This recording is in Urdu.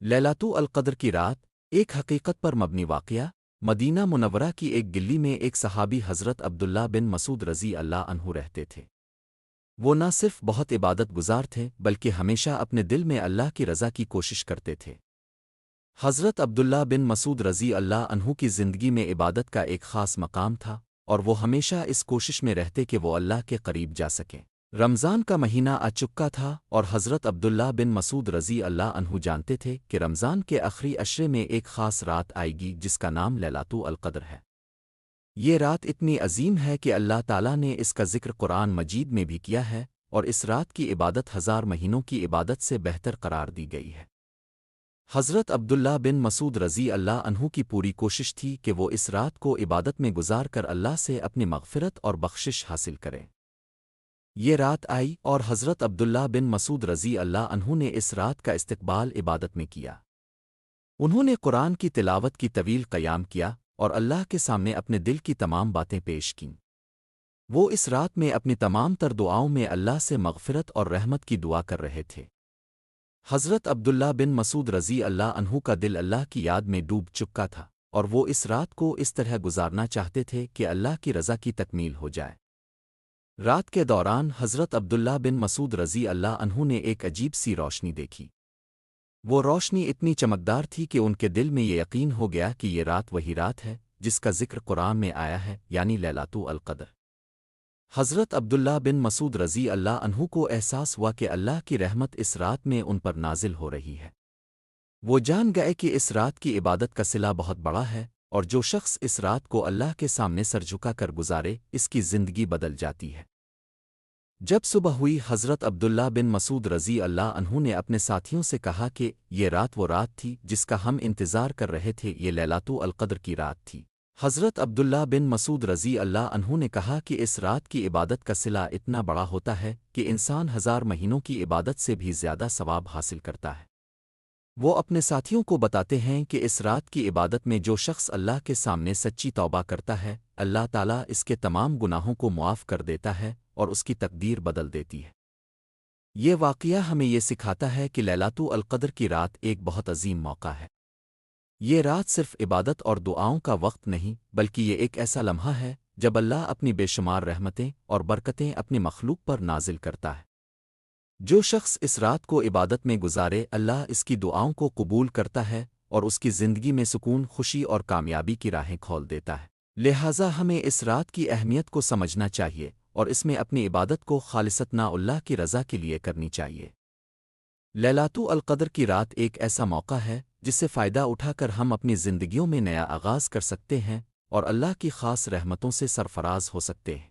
لیلاتو القدر کی رات ایک حقیقت پر مبنی واقعہ مدینہ منورہ کی ایک گلی میں ایک صحابی حضرت عبداللہ بن مسعود رضی اللہ عنہ رہتے تھے۔ وہ نہ صرف بہت عبادت گزار تھے بلکہ ہمیشہ اپنے دل میں اللہ کی رضا کی کوشش کرتے تھے۔ حضرت عبداللہ بن مسعود رضی اللہ عنہ کی زندگی میں عبادت کا ایک خاص مقام تھا، اور وہ ہمیشہ اس کوشش میں رہتے کہ وہ اللہ کے قریب جا سکیں۔ رمضان کا مہینہ آ چکا تھا اور حضرت عبداللہ بن مسعود رضی اللہ عنہ جانتے تھے کہ رمضان کے آخری عشرے میں ایک خاص رات آئے گی جس کا نام لیلاتو القدر ہے۔ یہ رات اتنی عظیم ہے کہ اللہ تعالیٰ نے اس کا ذکر قرآن مجید میں بھی کیا ہے، اور اس رات کی عبادت 1000 مہینوں کی عبادت سے بہتر قرار دی گئی ہے۔ حضرت عبداللہ بن مسعود رضی اللہ عنہ کی پوری کوشش تھی کہ وہ اس رات کو عبادت میں گزار کر اللہ سے اپنی مغفرت اور بخشش حاصل کریں۔ یہ رات آئی اور حضرت عبداللہ بن مسعود رضی اللہ عنہ نے اس رات کا استقبال عبادت میں کیا۔ انہوں نے قرآن کی تلاوت کی طویل قیام کیا اور اللہ کے سامنے اپنے دل کی تمام باتیں پیش کیں۔ وہ اس رات میں اپنی تمام تر دعاؤں میں اللہ سے مغفرت اور رحمت کی دعا کر رہے تھے۔ حضرت عبداللہ بن مسعود رضی اللہ عنہ کا دل اللہ کی یاد میں ڈوب چکا تھا، اور وہ اس رات کو اس طرح گزارنا چاہتے تھے کہ اللہ کی رضا کی تکمیل ہو جائے۔ رات کے دوران حضرت عبداللہ بن مسعود رضی اللہ عنہ نے ایک عجیب سی روشنی دیکھی۔ وہ روشنی اتنی چمکدار تھی کہ ان کے دل میں یہ یقین ہو گیا کہ یہ رات وہی رات ہے جس کا ذکر قرآن میں آیا ہے، یعنی لیلاتو القدر۔ حضرت عبداللہ بن مسعود رضی اللہ عنہ کو احساس ہوا کہ اللہ کی رحمت اس رات میں ان پر نازل ہو رہی ہے۔ وہ جان گئے کہ اس رات کی عبادت کا صلہ بہت بڑا ہے، اور جو شخص اس رات کو اللہ کے سامنے سر جھکا کر گزارے اس کی زندگی بدل جاتی ہے۔ جب صبح ہوئی، حضرت عبداللہ بن مسعود رضی اللہ عنہ نے اپنے ساتھیوں سے کہا کہ یہ رات وہ رات تھی جس کا ہم انتظار کر رہے تھے، یہ لیلاتو القدر کی رات تھی۔ حضرت عبداللہ بن مسعود رضی اللہ عنہ نے کہا کہ اس رات کی عبادت کا صلہ اتنا بڑا ہوتا ہے کہ انسان 1000 مہینوں کی عبادت سے بھی زیادہ ثواب حاصل کرتا ہے۔ وہ اپنے ساتھیوں کو بتاتے ہیں کہ اس رات کی عبادت میں جو شخص اللہ کے سامنے سچی توبہ کرتا ہے، اللہ تعالیٰ اس کے تمام گناہوں کو معاف کر دیتا ہے اور اس کی تقدیر بدل دیتی ہے۔ یہ واقعہ ہمیں یہ سکھاتا ہے کہ لیلاتو القدر کی رات ایک بہت عظیم موقع ہے۔ یہ رات صرف عبادت اور دعاؤں کا وقت نہیں بلکہ یہ ایک ایسا لمحہ ہے جب اللہ اپنی بے شمار رحمتیں اور برکتیں اپنی مخلوق پر نازل کرتا ہے۔ جو شخص اس رات کو عبادت میں گزارے، اللہ اس کی دعاؤں کو قبول کرتا ہے اور اس کی زندگی میں سکون، خوشی اور کامیابی کی راہیں کھول دیتا ہے۔ لہٰذا ہمیں اس رات کی اہمیت کو سمجھنا چاہیے اور اس میں اپنی عبادت کو خالصتنا اللہ کی رضا کے لیے کرنی چاہیے۔ لیلاتو القدر کی رات ایک ایسا موقع ہے جس سے فائدہ اٹھا کر ہم اپنی زندگیوں میں نیا آغاز کر سکتے ہیں اور اللہ کی خاص رحمتوں سے سرفراز ہو سکتے ہیں۔